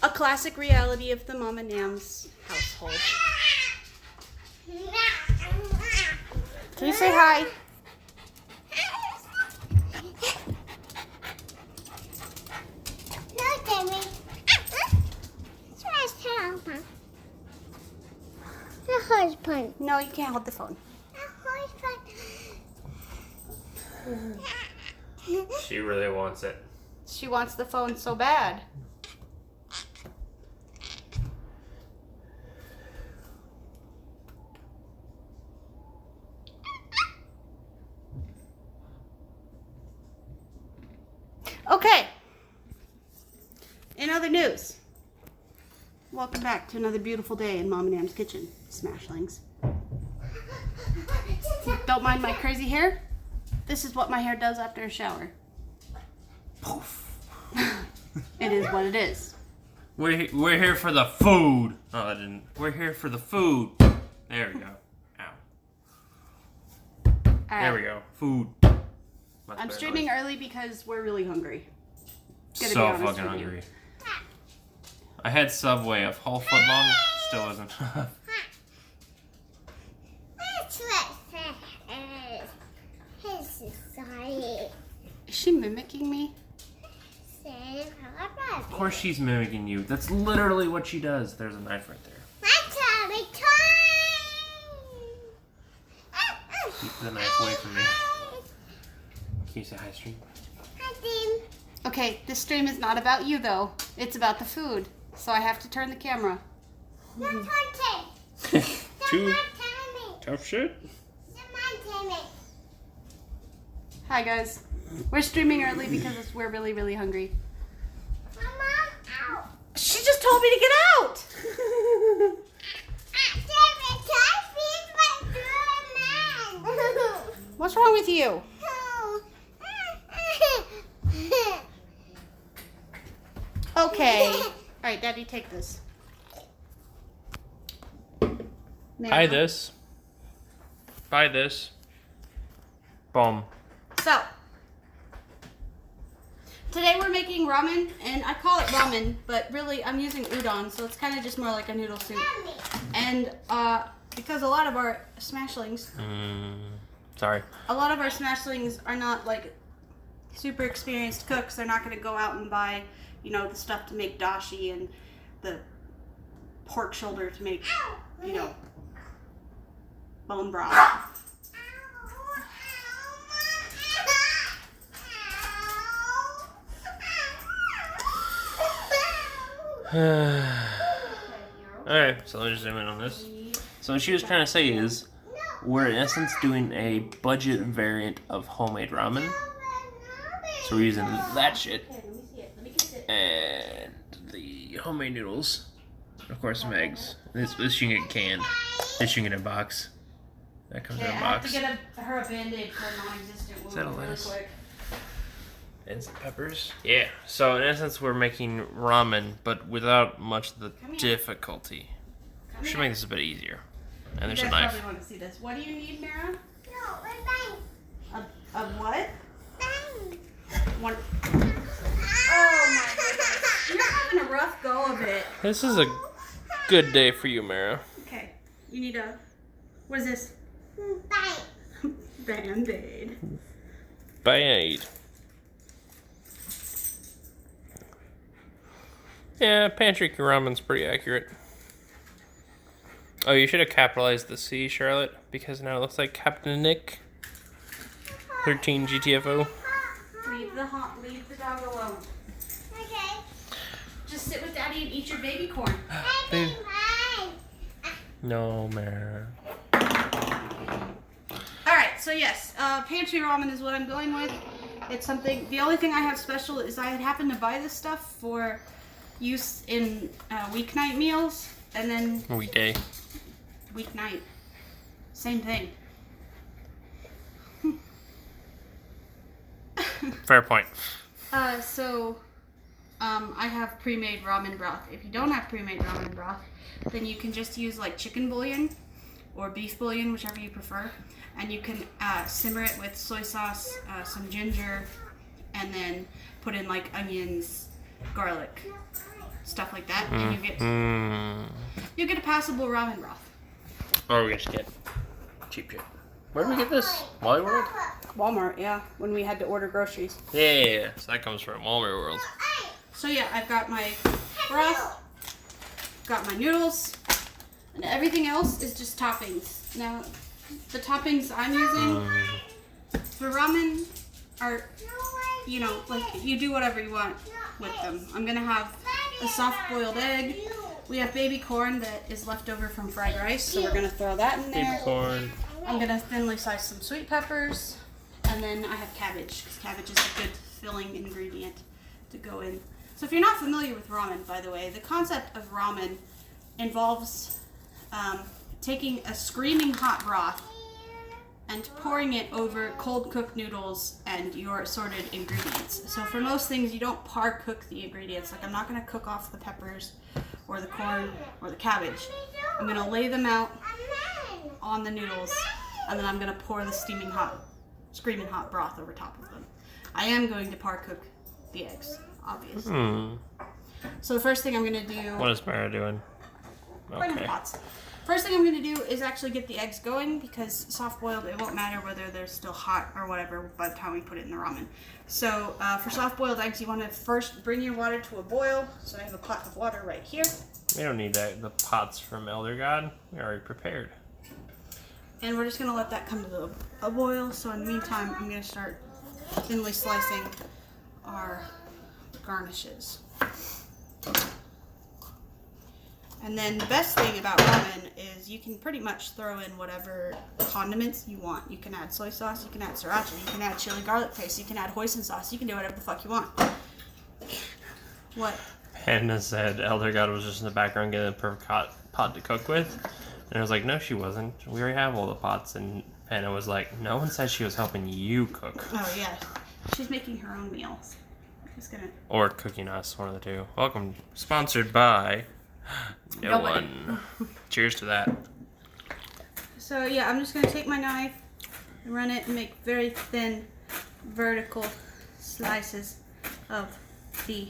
A classic reality of the Mama Nam's household. Can you say hi? No, you can't hold the phone. She really wants it. She wants the phone so bad. Okay. In other news, welcome back to another beautiful day in Mom and Am's kitchen, Smashlings. Don't mind my crazy hair. This is what my hair does after a shower. Poof. It is what it is. We're here for the food. Oh, I didn't. We're here for the food. There we go. Ow. There we go. Food. I'm streaming early because we're really hungry. So fucking hungry. I had Subway a whole foot long. Still wasn't enough. Is she mimicking me? Of course she's mimicking you. That's literally what she does. There's a knife right there. Keep the knife away from me. Can you say hi, stream? Hi, stream. Okay, this stream is not about you, though. It's about the food. So I have to turn the camera. Too tough shit. Hi, guys. We're streaming early because we're really, really hungry. Mama, She just told me to get out! What's wrong with you? Okay. Alright, Daddy, take this. Buy this. Buy this. Boom. So, today we're making ramen, and I call it ramen, but really I'm using udon, so it's kind of just more like a noodle soup. And because a lot of our smashlings, a lot of our smashlings are not like super experienced cooks. They're not going to go out and buy, you know, the stuff to make dashi and the pork shoulder to make, you know, bone broth. Alright, so let me just zoom in on this. So what she was trying to say is, we're in essence doing a budget variant of homemade ramen. So we're using that shit. And the homemade noodles. Of course, some eggs. This you can get canned. This you can get in a box. That comes in a box. I have to get her a Band-Aid for a non-existent wound. Is that a lettuce? Really quick. And some peppers. Yeah. So in essence, we're making ramen, but without much of the difficulty. We should make this a bit easier. And there's a knife. You guys probably want to see this. What do you need, Mara? A what? One. Oh my goodness. You're having a rough go of it. This is a good day for you, Mara. Okay. You need a... What is this? Band-Aid. Band-Aid. Yeah, pantry ramen's pretty accurate. Oh, you should have capitalized the C, Charlotte, because now it looks like Captain Nick. 13 GTFO. Leave the dog alone. Okay. Just sit with Daddy and eat your baby corn. Baby. No, Mara. Alright, so yes, pantry ramen is what I'm going with. It's something, the only thing I have special is I had happened to buy this stuff for use in weeknight meals, and then... Weekday. Weeknight. Same thing. Fair point. I have pre-made ramen broth. If you don't have pre-made ramen broth, then you can just use like chicken bouillon or beef bouillon, whichever you prefer. And you can simmer it with soy sauce, some ginger, and then put in like onions, garlic, stuff like that, and you get a passable ramen broth. Or we just get cheap shit. Where did we get this? Wally World? Walmart, yeah, when we had to order groceries. Yeah, so that comes from Walmart World. So yeah, I've got my broth, got my noodles, and everything else is just toppings. Now, the toppings I'm using for ramen are, you know, like you do whatever you want with them. I'm gonna have a soft boiled egg. We have baby corn that is left over from fried rice, so we're gonna throw that in there. Baby corn. I'm gonna thinly slice some sweet peppers, and then I have cabbage, because cabbage is a good filling ingredient to go in. So if you're not familiar with ramen, by the way, the concept of ramen involves taking a screaming hot broth and pouring it over cold cooked noodles and your assorted ingredients. So for most things, you don't par cook the ingredients. Like, I'm not gonna cook off the peppers or the corn or the cabbage. I'm gonna lay them out on the noodles, and then I'm gonna pour the screaming hot broth over top of them. I am going to par cook the eggs, obviously. So the first thing I'm gonna do. What is Mara doing? Okay. Pots. First thing I'm gonna do is actually get the eggs going, because soft boiled, it won't matter whether they're still hot or whatever by the time we put it in the ramen. So for soft boiled eggs, you want to first bring your water to a boil. So I have a pot of water right here. We don't need that. The pots from Elder God. We already prepared. And we're just gonna let that come to a boil. So in the meantime, I'm gonna start thinly slicing our garnishes. And then the best thing about ramen is you can pretty much throw in whatever condiments you want. You can add soy sauce, you can add sriracha, you can add chili garlic paste, you can add hoisin sauce, you can do whatever the fuck you want. What? Hannah said Elder God was just in the background getting a perfect pot to cook with. And I was like, no, she wasn't. We already have all the pots. And Hannah was like, no one said she was helping you cook. Oh, yeah. She's making her own meals. Or cooking us, one of the two. Welcome. Sponsored by no one. Cheers to that. So yeah, I'm just going to take my knife and run it and make very thin vertical slices of the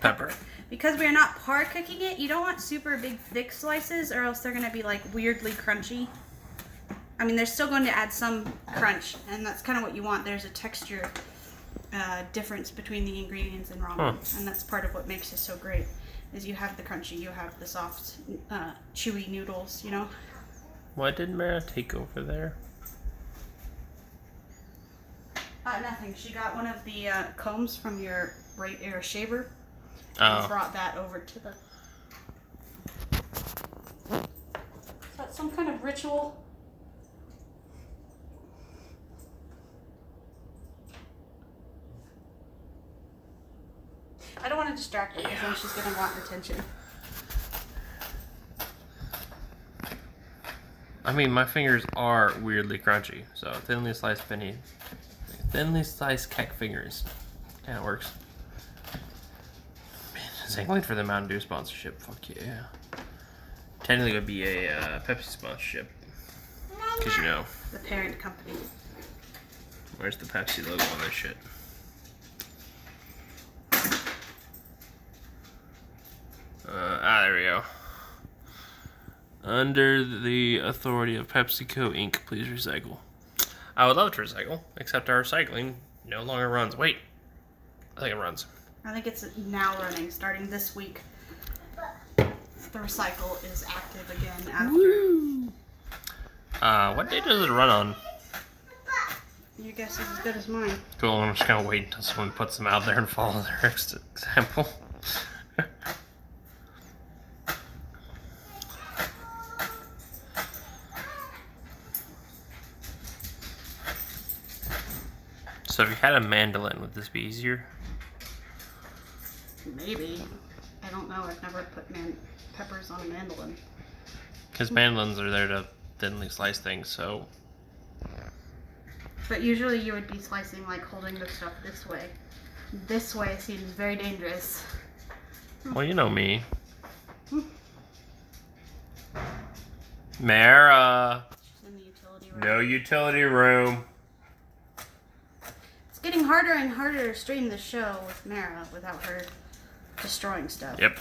Pepper. Because we are not par cooking it, you don't want super big thick slices, or else they're going to be like weirdly crunchy. I mean, they're still going to add some crunch, and that's kind of what you want. There's a texture difference between the ingredients in ramen, and that's part of what makes it so great. Is you have the crunchy, you have the soft, chewy noodles, you know? Why did Mara take over there? Nothing. She got one of the combs from your right ear shaver Oh. and brought that over to the... Is that some kind of ritual? I don't want to distract her because then she's going to want attention. I mean, my fingers are weirdly crunchy, so thinly sliced keck fingers. Yeah, it works. Man, Zangling for the Mountain Dew sponsorship. Fuck yeah. Technically, it would be a Pepsi sponsorship. Because, you know. The parent company. Where's the Pepsi logo on this shit? There we go. Under the authority of PepsiCo Inc., please recycle. I would love to recycle, except our recycling no longer runs. Wait. I think it runs. I think it's now running, starting this week. The recycle is active again after. Woo. What day does it run on? Your guess is as good as mine. Cool, I'm just gonna wait until someone puts them out there and follow their example. So if you had a mandolin, would this be easier? Maybe. I don't know. I've never put peppers on a mandolin. Because mandolins are there to thinly slice things, so... But usually you would be slicing, like, holding the stuff this way. This way seems very dangerous. Well, you know me. Mara! In the utility room. No utility room. It's getting harder and harder to stream the show with Mara without her destroying stuff. Yep.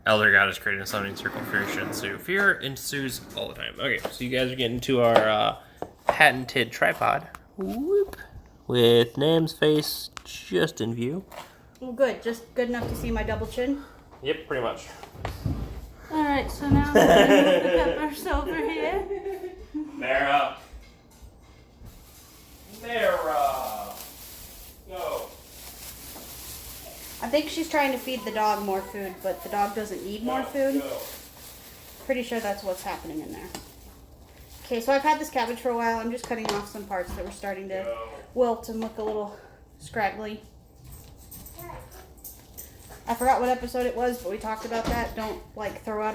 Elder God is creating a summoning circle. Fear should ensue. Fear ensues all the time. Okay, so you guys are getting to our patented tripod. Whoop. With Nam's face just in view. Well, good. Just good enough to see my double chin. Yep, pretty much. Alright, so now I'm going to move the peppers over here. Mara. Mara. Go. I think she's trying to feed the dog more food, but the dog doesn't need more food. Go. Pretty sure that's what's happening in there. Okay, so I've had this cabbage for a while. I'm just cutting off some parts that were starting to wilt and look a little scraggly. I forgot what episode it was, but we talked about that. Don't, like, throw out